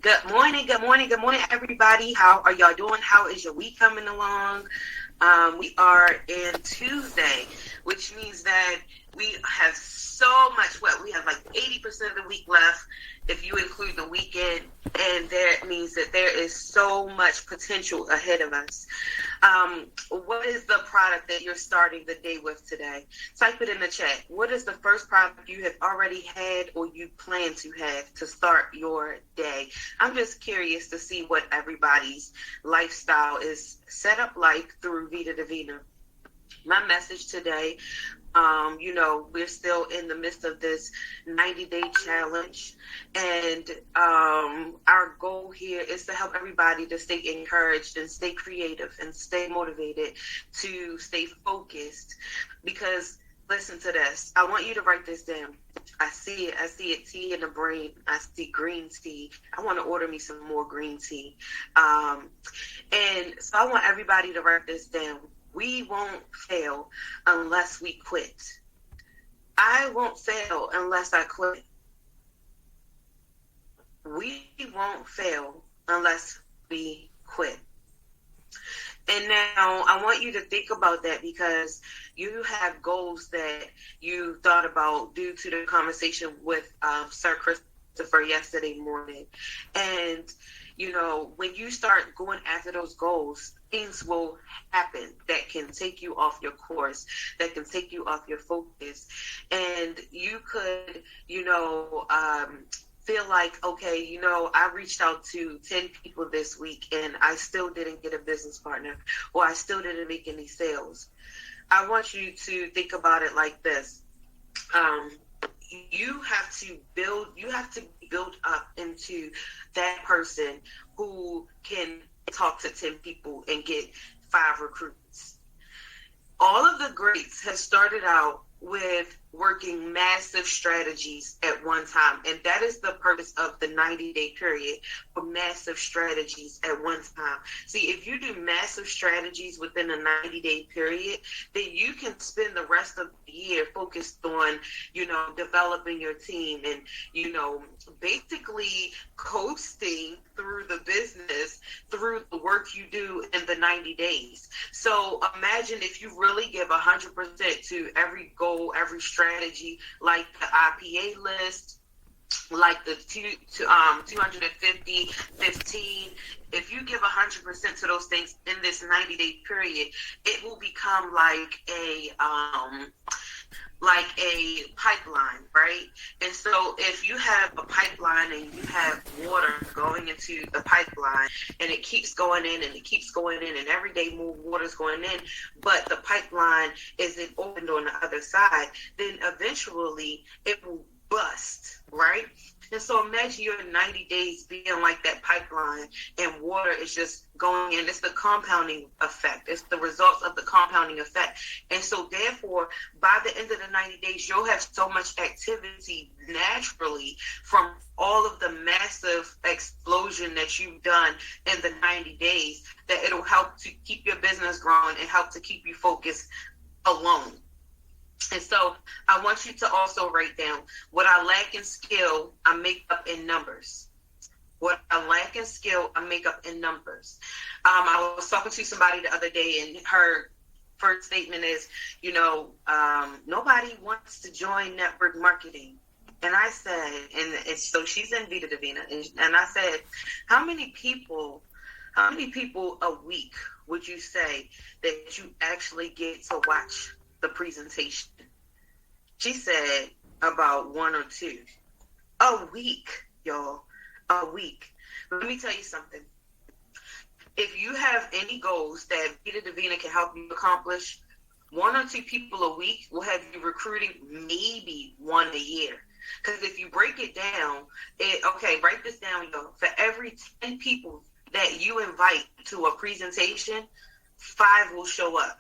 Good morning, everybody. How are y'all doing? How is your week coming along? We are in Tuesday, which means that we have so much. Well, we have like 80% of the week left, if you include the weekend, and that means that there is so much potential ahead of us. What is the product that you're starting the day with today? Type it in the chat. What is the first product you have already had or you plan to have to start your day? I'm just curious to see what everybody's lifestyle is set up like through Vida Divina. My message today, we're still in the midst of this 90-day challenge, and our goal here is to help everybody to stay encouraged and stay creative and stay motivated, to stay focused. Because listen to this. I want you to write this down. I see it, tea in the brain. I see green tea. I want to order me some more green tea. And so I want everybody to write this down. We won't fail unless we quit. I won't fail unless I quit. We won't fail unless we quit. And now I want you to think about that, because you have goals that you thought about due to the conversation with Sir Christopher yesterday morning. And, when you start going after those goals, things will happen that can take you off your course, that can take you off your focus. And you could, feel like, okay, I reached out to 10 people this week and I still didn't get a business partner, or I still didn't make any sales. I want you to think about it like this. You have to be built up into that person who can talk to 10 people and get 5 recruits. All of the greats have started out with working massive strategies at one time. And that is the purpose of the 90-day period, for massive strategies at one time. See, if you do massive strategies within a 90-day period, then you can spend the rest of the year focused on, developing your team and, basically coasting through the business, through the work you do in the 90 days. So imagine if you really give 100% to every goal, every strategy, like the IPA list, like the 250, 15. If you give 100% to those things in this 90-day period, it will become like a pipeline, right? And so if you have a pipeline and you have water going into the pipeline, and it keeps going in and it keeps going in, and every day more water's going in, but the pipeline isn't opened on the other side, then eventually it will bust, right? And so imagine your 90 days being like that pipeline, and water is just going in. It's the compounding effect. It's the results of the compounding effect. And so therefore, by the end of the 90 days, you'll have so much activity naturally from all of the massive explosion that you've done in the 90 days, that it'll help to keep your business growing and help to keep you focused alone. And so I want you to also write down, what I lack in skill, I make up in numbers. What I lack in skill, I make up in numbers. I was talking to somebody the other day, and her first statement is, nobody wants to join network marketing. And I said, and so she's in Vida Divina, and I said, how many people a week would you say that you actually get to watch the presentation? She said about 1 or 2 a week, y'all, a week. Let me tell you something. If you have any goals that Vida Divina can help you accomplish, 1 or 2 people a week will have you recruiting maybe 1 a year. Because if you break it down, write this down, y'all. For every 10 people that you invite to a presentation, 5 will show up.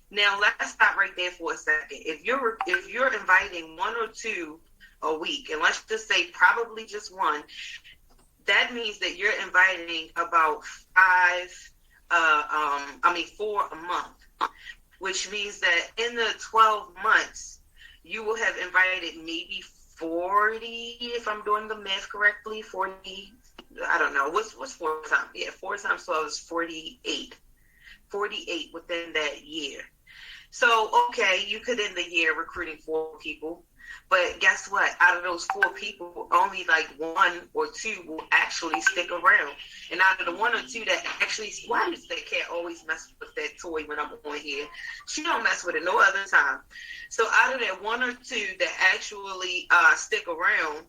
Now let's stop right there for a second. If you're inviting 1 or 2 a week, and let's just say probably just 1, that means that you're inviting about 4 a month, which means that in the 12 months, you will have invited maybe 40, if I'm doing the math correctly, 40, I don't know. What's 4 times? Yeah, 4 times 12 is 48. 48 within that year. So, okay, you could end the year recruiting 4 people. But guess what? Out of those 4 people, only like 1 or 2 will actually stick around. And out of the 1 or 2 that actually, why does that cat always mess with that toy when I'm on here? She don't mess with it no other time. So out of that 1 or 2 that actually stick around,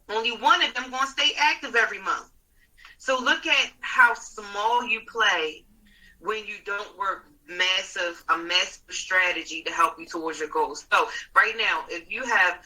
only 1 of them going to stay active every month. So look at how small you play when you don't work a massive strategy to help you towards your goals. So right now, if you have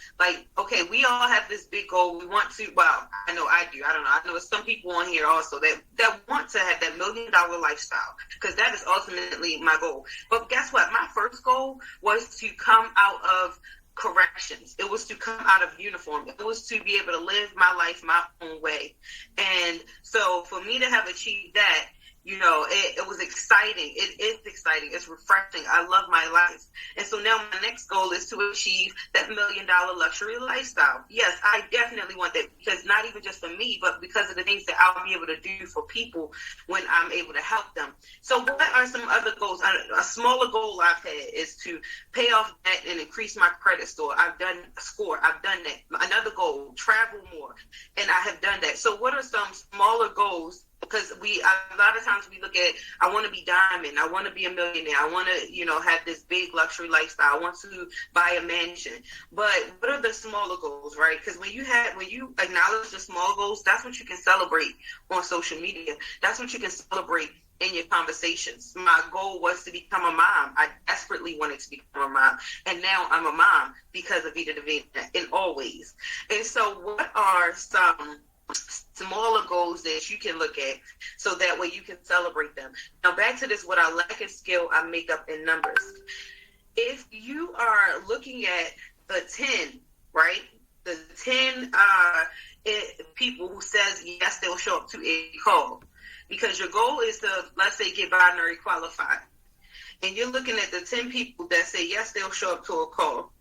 okay, we all have this big goal. We want to, well, I know I do. I don't know. I know there's some people on here also that want to have that $1 million lifestyle, because that is ultimately my goal. But guess what? My first goal was to come out of corrections. It was to come out of uniform. It was to be able to live my life my own way. And so for me to have achieved that, it was exciting. It is exciting. It's refreshing. I love my life. And so now my next goal is to achieve that $1 million luxury lifestyle. Yes, I definitely want that, because not even just for me, but because of the things that I'll be able to do for people when I'm able to help them. So what are some other goals? A smaller goal I've had is to pay off debt and increase my credit score. I've done that. Another goal, travel more. And I have done that. So what are some smaller goals? Because a lot of times we look at, I want to be diamond, I want to be a millionaire, I want to, have this big luxury lifestyle, I want to buy a mansion. But what are the smaller goals, right? Because when you acknowledge the small goals, that's what you can celebrate on social media. That's what you can celebrate in your conversations. My goal was to become a mom. I desperately wanted to become a mom. And now I'm a mom because of Vida Divina in all ways. And so what are some smaller goals that you can look at so that way you can celebrate them? Now back to this, what I lack in skill, I make up in numbers. If you are looking at the 10, right? The 10 people who says yes, they'll show up to a call. Because your goal is to, let's say, get binary qualified. And you're looking at the 10 people that say yes, they'll show up to a call.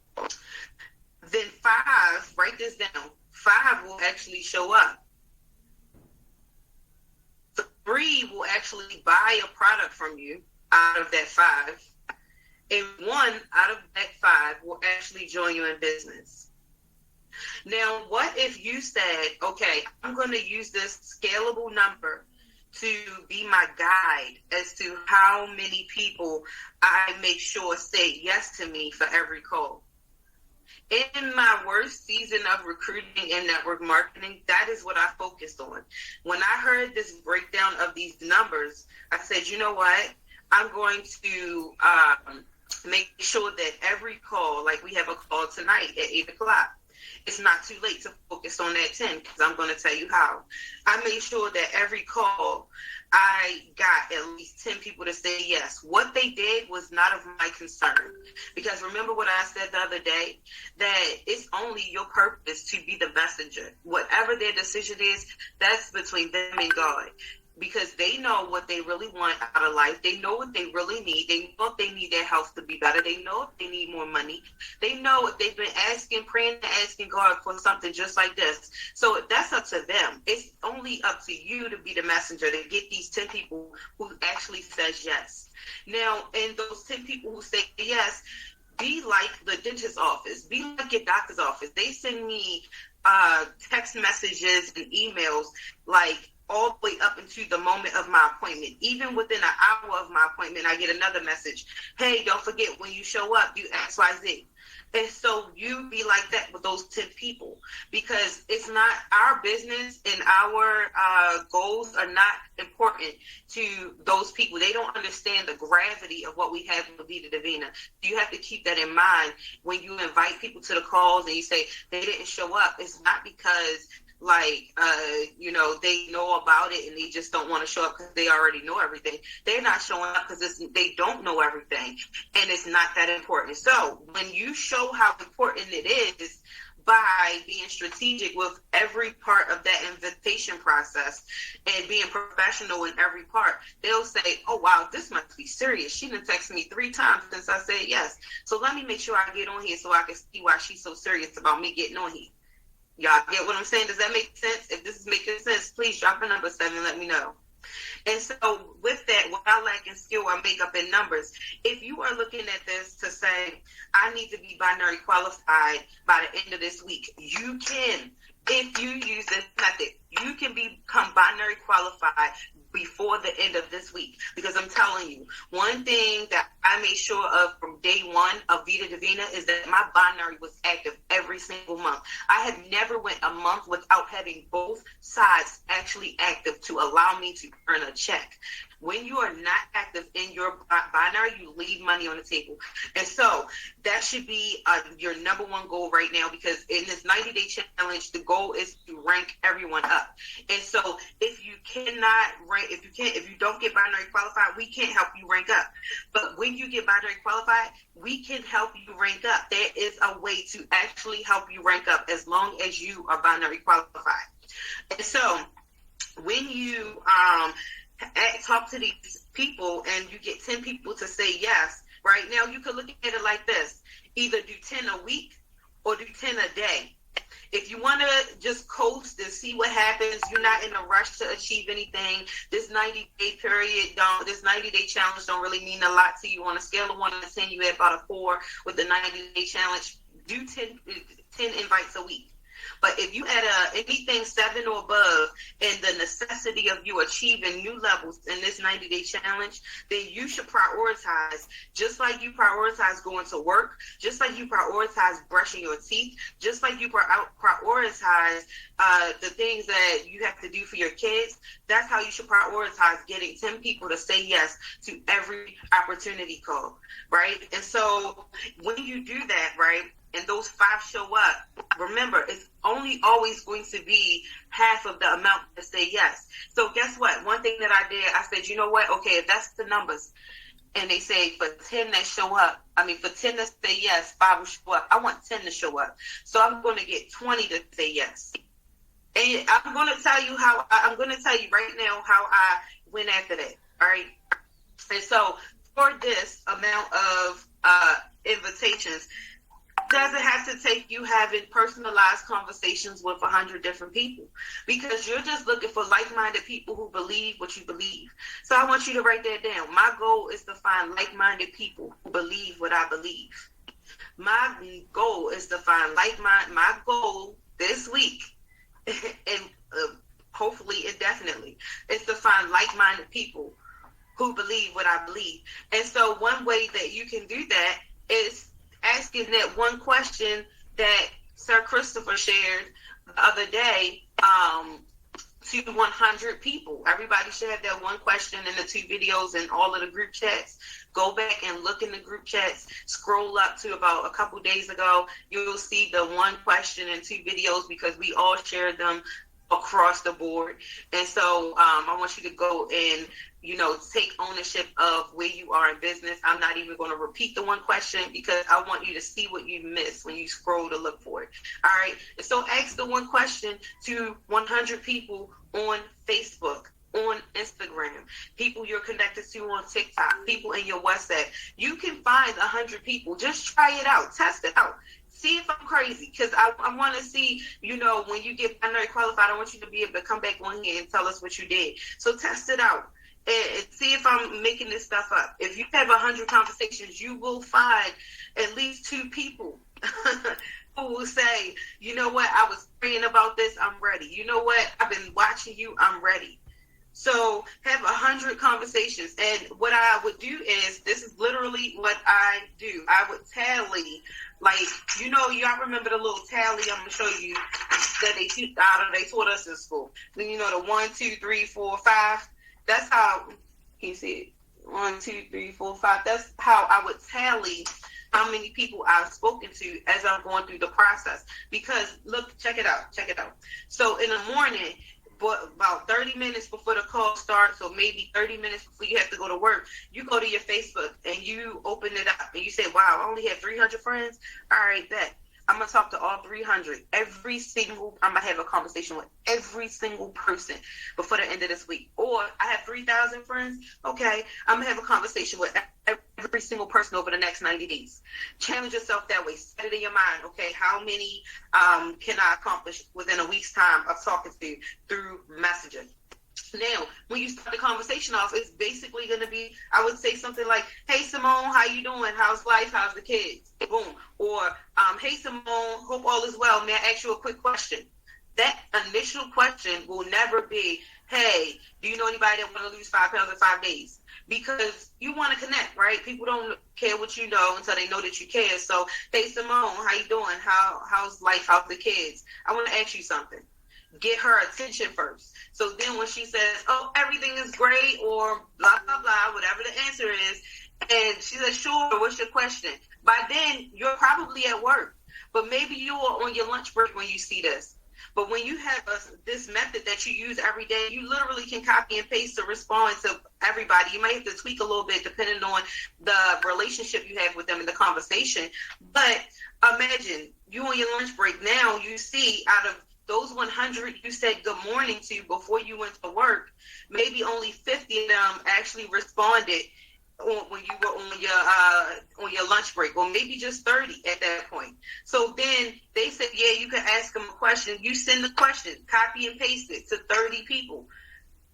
Then 5, write this down, 5 will actually show up. 3 will actually buy a product from you out of that 5. And 1 out of that 5 will actually join you in business. Now, what if you said, okay, I'm going to use this scalable number to be my guide as to how many people I make sure say yes to me for every call. In my worst season of recruiting and network marketing, that is what I focused on. When I heard this breakdown of these numbers, I said, you know what? I'm going to make sure that every call, like we have a call tonight at 8 o'clock, it's not too late to focus on that 10, because I'm going to tell you how. I made sure that every call I got at least 10 people to say yes. What they did was not of my concern. Because remember what I said the other day, that it's only your purpose to be the messenger. Whatever their decision is, that's between them and God. Because they know what they really want out of life. They know what they really need. They know if they need their health to be better. They know if they need more money. They know if they've been praying and asking God for something just like this. So that's up to them. It's only up to you to be the messenger, to get these 10 people who actually says yes. Now, and those 10 people who say yes, be like the dentist's office. Be like your doctor's office. They send me text messages and emails like all the way up into the moment of my appointment. Even within an hour of my appointment, I get another message. Hey, don't forget, when you show up, you XYZ. And so you be like that with those 10 people, because it's not our business, and our goals are not important to those people. They don't understand the gravity of what we have in Vida Divina. You have to keep that in mind when you invite people to the calls and you say they didn't show up. It's not because they know about it and they just don't want to show up because they already know everything. They're not showing up because they don't know everything, and it's not that important. So when you show how important it is by being strategic with every part of that invitation process and being professional in every part, they'll say, oh, wow, this must be serious. She done texted me 3 times since I said yes. So let me make sure I get on here so I can see why she's so serious about me getting on here. Y'all get what I'm saying? Does that make sense? If this is making sense, please drop a number 7 and let me know. And so with that, what I lack in skill, I make up in numbers. If you are looking at this to say, I need to be binary qualified by the end of this week, you can. If you use this method, you can become binary qualified before the end of this week. Because I'm telling you, one thing that I made sure of from day one of Vida Divina is that my binary was active every single month. I have never went a month without having both sides actually active to allow me to earn a check. When you are not active in your binary, you leave money on the table. And so that should be your number one goal right now, because in this 90-day challenge, the goal is to rank everyone up. And so if you cannot rank, if you don't get binary qualified, we can't help you rank up. But when you get binary qualified, we can help you rank up. There is a way to actually help you rank up as long as you are binary qualified. And so when you talk to these people and you get 10 people to say yes, right now you could look at it like this: either do 10 a week or do 10 a day. If you want to just coast and see what happens, you're not in a rush to achieve anything. This 90-day period, this 90-day challenge don't really mean a lot to you. On a scale of 1 to 10, you at about a 4 with the 90-day challenge. Do 10 invites a week. But if you add anything 7 or above and the necessity of you achieving new levels in this 90-day challenge, then you should prioritize, just like you prioritize going to work, just like you prioritize brushing your teeth, just like you prioritize the things that you have to do for your kids. That's how you should prioritize getting 10 people to say yes to every opportunity call, right? And so when you do that, right, and those 5 show up, remember, it's only always going to be half of the amount that say yes. So guess what? One thing that I did, I said, you know what? Okay, if that's the numbers, and they say for 10 that show up, for 10 that say yes, 5 will show up. I want 10 to show up. So I'm going to get 20 to say yes. And I'm going to tell you right now how I went after that. All right. And so for this amount of invitations, doesn't have to take you having personalized conversations with 100 different people, because you're just looking for like-minded people who believe what you believe. So I want you to write that down. My goal is to find like-minded people who believe what I believe. My goal is to find my goal this week, and hopefully indefinitely, is to find like-minded people who believe what I believe. And so one way that you can do that is asking that one question that Sir Christopher shared the other day to 100 people. Everybody should have that one question in the 2 videos and all of the group chats. Go back and look in the group chats. Scroll up to about a couple days ago. You'll see the one question in 2 videos, because we all shared them across the board. And so I want you to go and take ownership of where you are in business. I'm not even going to repeat the one question, because I want you to see what you missed when you scroll to look for it. All right. And so ask the one question to 100 people on Facebook, on Instagram, people you're connected to on TikTok, people in your WhatsApp. You can find 100 people. Just try it out. Test it out. See if I'm crazy, because I want to see, when you get binary qualified, I want you to be able to come back on here and tell us what you did. So test it out and see if I'm making this stuff up. If you have 100 conversations, you will find at least 2 people who will say, you know what, I was praying about this, I'm ready. You know what, I've been watching you, I'm ready. So have 100 conversations. And what I would do is, this is literally what I do. I would tally, y'all remember the little tally I'm going to show you that they taught us in school. Then, the 1, 2, 3, 4, 5. That's how, can you see it? 1, 2, 3, 4, 5. That's how I would tally how many people I've spoken to as I'm going through the process. Because, look, check it out. So in the morning, but about 30 minutes before the call starts, or maybe 30 minutes before you have to go to work, you go to your Facebook and you open it up and you say, wow, I only have 300 friends. All right, bet. I'm going to talk to all 300. I'm going to have a conversation with every single person before the end of this week. Or I have 3,000 friends. Okay, I'm going to have a conversation with every single person over the next 90 days. Challenge yourself that way. Set it in your mind. Okay, how many can I accomplish within a week's time of talking to you through messaging? Now, when you start the conversation off, it's basically going to be, I would say something like, hey, Simone, how you doing? How's life? How's the kids? Boom. Or, hey, Simone, hope all is well. May I ask you a quick question? That initial question will never be, hey, do you know anybody that want to lose 5 pounds in 5 days? Because you want to connect, right? People don't care what you know until they know that you care. So, hey, Simone, how you doing? How's life? How's the kids? I want to ask you something. Get her attention first. So then when she says, oh, everything is great, or blah, blah, blah, whatever the answer is, and she says, sure, what's your question? By then, you're probably at work, but maybe you are on your lunch break when you see this. But when you have this method that you use every day, you literally can copy and paste to respond to everybody. You might have to tweak a little bit depending on the relationship you have with them in the conversation. But imagine you on your lunch break now, you see out of those 100 you said good morning to before you went to work, maybe only 50 of them actually responded when you were on your lunch break, or maybe just 30 at that point. So then they said, yeah, you can ask them a question. You send the question, copy and paste it to 30 people,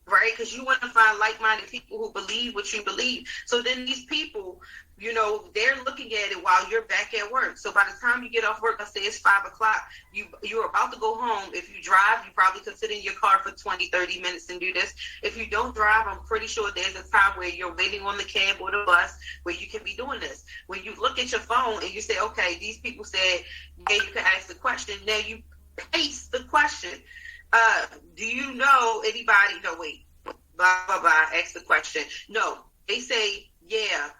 right? Because you want to find like-minded people who believe what you believe. So then these people, you know, they're looking at it while you're back at work. So by the time you get off work, let's say it's 5 o'clock, you're about to go home. If you drive, you probably could sit in your car for 20, 30 minutes and do this. If you don't drive, I'm pretty sure there's a time where you're waiting on the cab or the bus where you can be doing this. When you look at your phone and you say, okay, these people said, yeah, you can ask the question. Now you paste the question. Do you know anybody? No, wait, blah, blah, blah, ask the question. No, they say, yeah,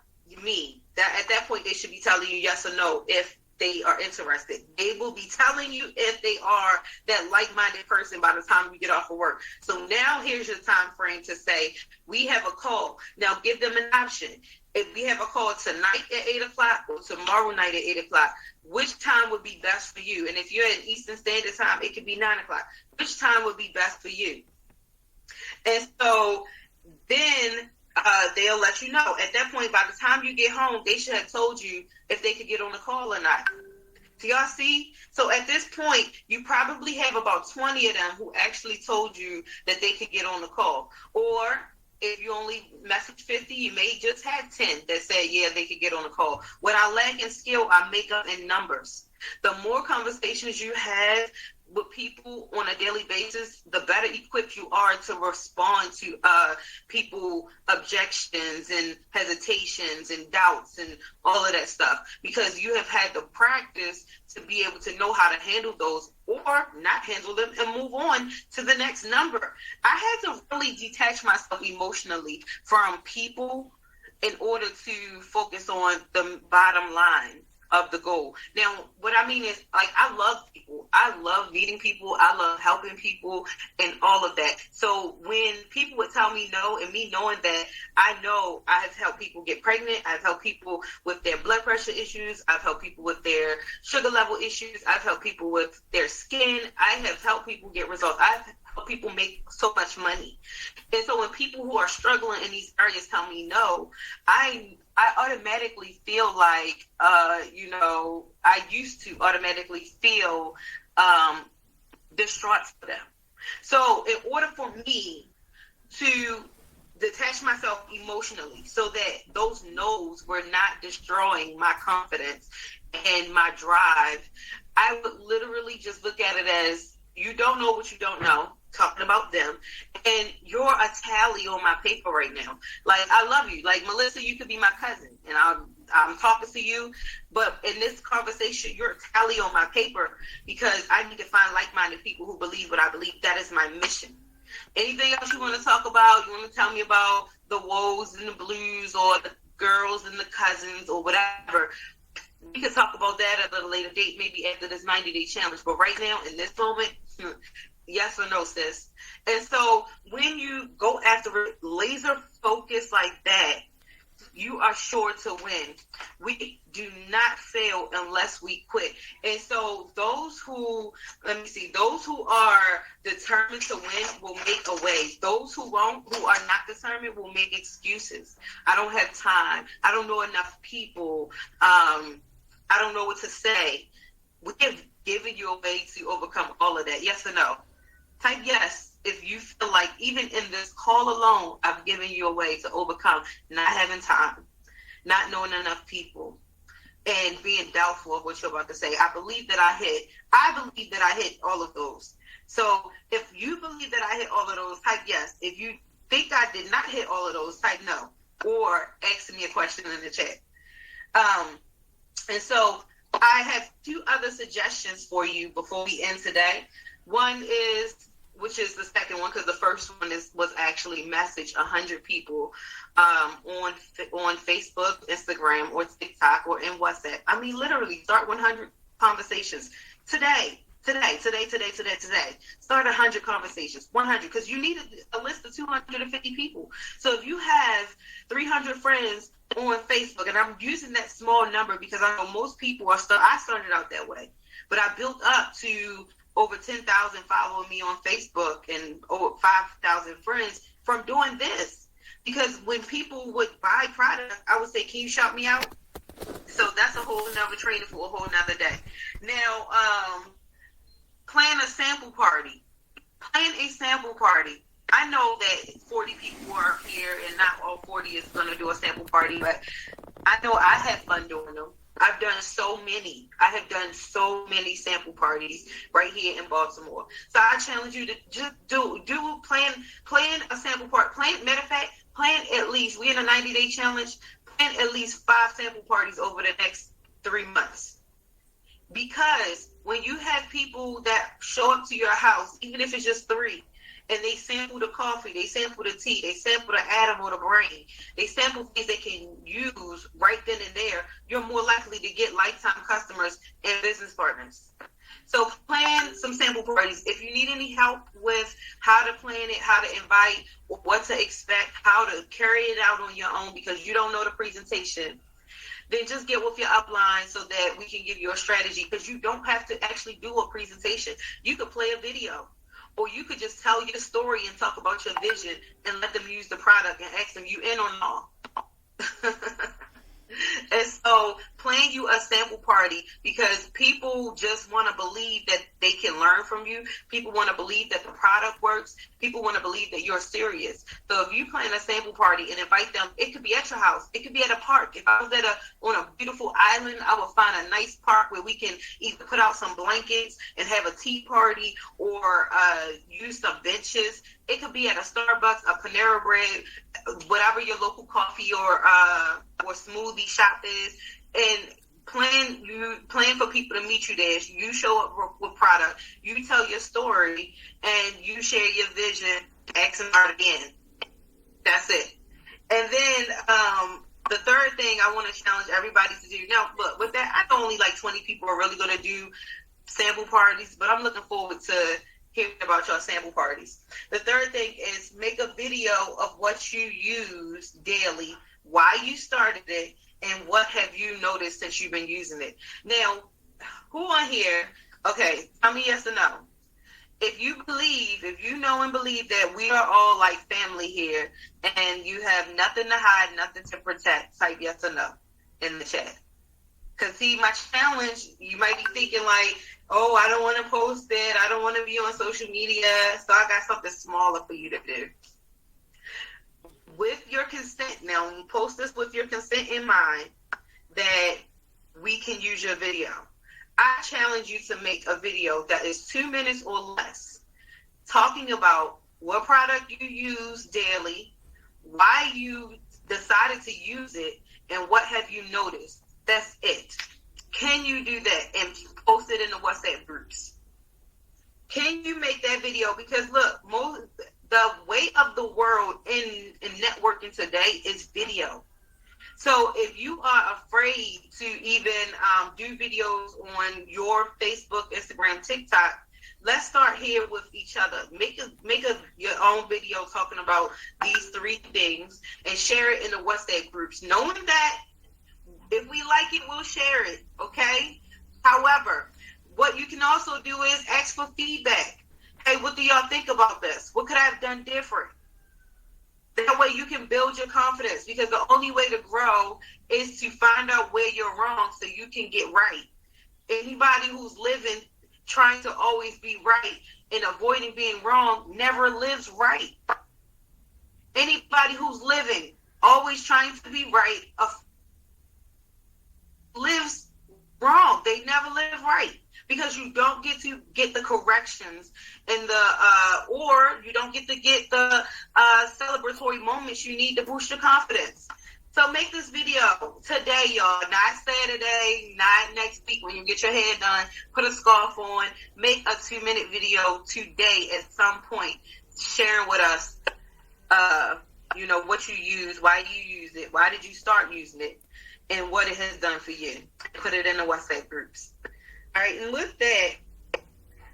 me. That at that point they should be telling you yes or no if they are interested. They will be telling you if they are that like-minded person by the time you get off of work. So now here's your time frame to say, we have a call. Now give them an option. If we have a call tonight at 8 o'clock or tomorrow night at 8 o'clock, which time would be best for you? And if you're in Eastern Standard Time, it could be 9 o'clock. Which time would be best for you? And so then they'll let you know. At that point, by the time you get home, they should have told you if they could get on the call or not. Do y'all see? So at this point, you probably have about 20 of them who actually told you that they could get on the call. Or if you only message 50, you may just have 10 that said, yeah, they could get on the call. What I lack in skill, I make up in numbers. The more conversations you have with people on a daily basis, the better equipped you are to respond to people objections and hesitations and doubts and all of that stuff, because you have had the practice to be able to know how to handle those or not handle them and move on to the next number. I had to really detach myself emotionally from people in order to focus on the bottom line of the goal. Now, what I mean is, like, I love people. I love meeting people. I love helping people and all of that. So when people would tell me no, and me knowing that I know I have helped people get pregnant, I've helped people with their blood pressure issues, I've helped people with their sugar level issues, I've helped people with their skin, I have helped people get results. I've helped people make so much money. And so when people who are struggling in these areas tell me no, I automatically feel like, I used to automatically feel distraught for them. So in order for me to detach myself emotionally so that those no's were not destroying my confidence and my drive, I would literally just look at it as, you don't know what you don't know, talking about them, and you're a tally on my paper right now. Like, I love you. Like, Melissa, you could be my cousin, and I'm talking to you, but in this conversation, you're a tally on my paper, because I need to find like-minded people who believe what I believe. That is my mission. Anything else you want to talk about? You want to tell me about the woes and the blues, or the girls and the cousins, or whatever? We can talk about that at a later date, maybe after this 90-day challenge. But right now, in this moment, yes or no, sis. And so when you go after it, laser focus like that, you are sure to win. We do not fail unless we quit. And so those who are determined to win will make a way. Those who are not determined, will make excuses. I don't have time. I don't know enough people. I don't know what to say. We have given you a way to overcome all of that. Yes or no? Type yes if you feel like even in this call alone, I've given you a way to overcome not having time, not knowing enough people, and being doubtful of what you're about to say. I believe that I hit all of those. So if you believe that I hit all of those, type yes. If you think I did not hit all of those, type no. Or ask me a question in the chat. And so I have two other suggestions for you before we end today. One is, which is the second one, because the first one was actually message 100 people on Facebook, Instagram, or TikTok, or in WhatsApp. I mean, literally, start 100 conversations today. Start 100 conversations, 100, because you need a list of 250 people. So if you have 300 friends on Facebook, and I'm using that small number because I know most people I started out that way, but I built up to over 10,000 following me on Facebook and over 5,000 friends from doing this. Because when people would buy product, I would say, can you shout me out? So that's a whole nother training for a whole nother day. Now, plan a sample party. I know that 40 people are here and not all 40 is going to do a sample party, but I know I have fun doing them. I've done so many. I have done so many sample parties right here in Baltimore. So I challenge you to just plan a sample party. Matter of fact, plan at least, we're in a 90-day challenge, plan at least 5 sample parties over the next 3 months. Because when you have people that show up to your house, even if it's just 3, and they sample the coffee, they sample the tea, they sample the atom or the brain, they sample things they can use right then and there, you're more likely to get lifetime customers and business partners. So plan some sample parties. If you need any help with how to plan it, how to invite, what to expect, how to carry it out on your own because you don't know the presentation, then just get with your upline so that we can give you a strategy, because you don't have to actually do a presentation. You could play a video. Or you could just tell your story and talk about your vision and let them use the product and ask them, you in or not? And so plan you a sample party, because people just want to believe that they can learn from you. People want to believe that the product works. People want to believe that you're serious. So if you plan a sample party and invite them, it could be at your house. It could be at a park. If I was on a beautiful island, I would find a nice park where we can either put out some blankets and have a tea party, or use some benches. It could be at a Starbucks, a Panera Bread, whatever your local coffee or smoothie shop is, and plan for people to meet you there. You show up with product, you tell your story, and you share your vision. X and R again. That's it. And then the third thing I want to challenge everybody to do. Now, look, with that, I know only like 20 people are really going to do sample parties, but I'm looking forward to hearing about your sample parties. The third thing is make a video of what you use daily, why you started it, and what have you noticed since you've been using it. Now, who on here, okay, tell me yes or no. If you know and believe that we are all like family here and you have nothing to hide, nothing to protect, type yes or no in the chat. Because see, my challenge, you might be thinking like, oh, I don't want to post it. I don't want to be on social media. So I got something smaller for you to do. With your consent, now when you post this with your consent in mind, that we can use your video. I challenge you to make a video that is 2 minutes or less, talking about what product you use daily, why you decided to use it, and what have you noticed. That's it. Can you do that and post it in the WhatsApp groups? Can you make that video? Because look, the way of the world in networking today is video. So if you are afraid to even do videos on your Facebook, Instagram, TikTok, let's start here with each other. Make a own video talking about these 3 things and share it in the WhatsApp groups, knowing that if we like it, we'll share it, okay? However, what you can also do is ask for feedback. Hey, what do y'all think about this? What could I have done different? That way you can build your confidence, because the only way to grow is to find out where you're wrong so you can get right. Anybody who's living trying to always be right and avoiding being wrong never lives right. Anybody who's living always trying to be right lives wrong. They never live right, because you don't get to get the corrections and or you don't get to get the celebratory moments you need to boost your confidence. So make this video today, y'all. Not Saturday, not next week when you get your hair done. Put a scarf on. Make a 2-minute video today at some point. Share with us, what you use, why you use it, why did you start using it, and what it has done for you. Put it in the WhatsApp groups. All right, and with that,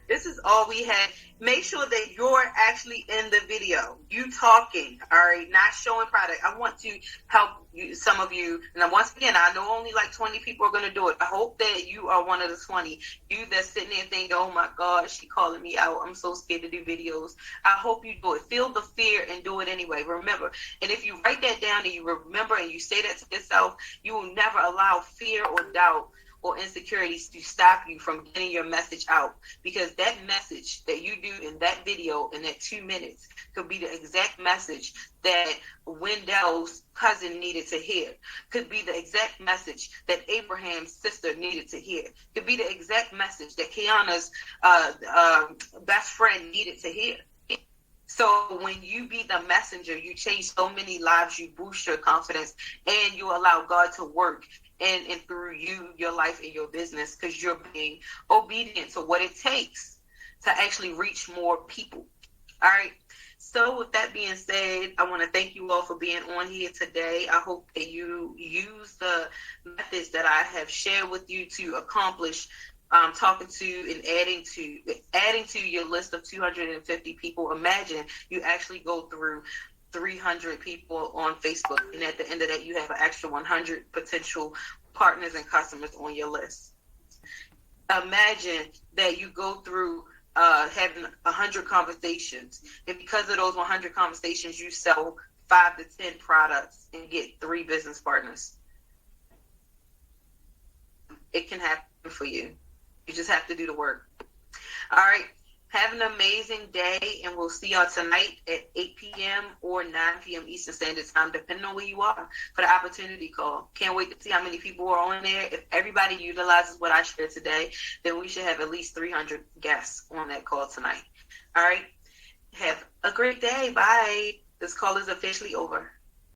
this is all we had. Make sure that you're actually in the video. You talking, all right, not showing product. I want to help you, some of you. And once again, I know only like 20 people are going to do it. I hope that you are one of the 20. You that's sitting there thinking, oh my God, she calling me out. I'm so scared to do videos. I hope you do it. Feel the fear and do it anyway. Remember, and if you write that down and you remember and you say that to yourself, you will never allow fear or doubt or insecurities to stop you from getting your message out, because that message that you do in that video in that 2 minutes could be the exact message that Wendell's cousin needed to hear, could be the exact message that Abraham's sister needed to hear, could be the exact message that Kiana's best friend needed to hear. So when you be the messenger, you change so many lives, you boost your confidence, and you allow God to work in and through you, your life, and your business, because you're being obedient to what it takes to actually reach more people. All right. So with that being said, I want to thank you all for being on here today. I hope that you use the methods that I have shared with you to accomplish talking to and adding to your list of 250 people. Imagine you actually go through 300 people on Facebook, and at the end of that, you have an extra 100 potential partners and customers on your list. Imagine that you go through having 100 conversations, and because of those 100 conversations, you sell 5 to 10 products and get 3 business partners. It can happen for you. You just have to do the work. All right. Have an amazing day, and we'll see y'all tonight at 8 p.m. or 9 p.m. Eastern Standard Time, depending on where you are, for the opportunity call. Can't wait to see how many people are on there. If everybody utilizes what I shared today, then we should have at least 300 guests on that call tonight. All right. Have a great day. Bye. This call is officially over.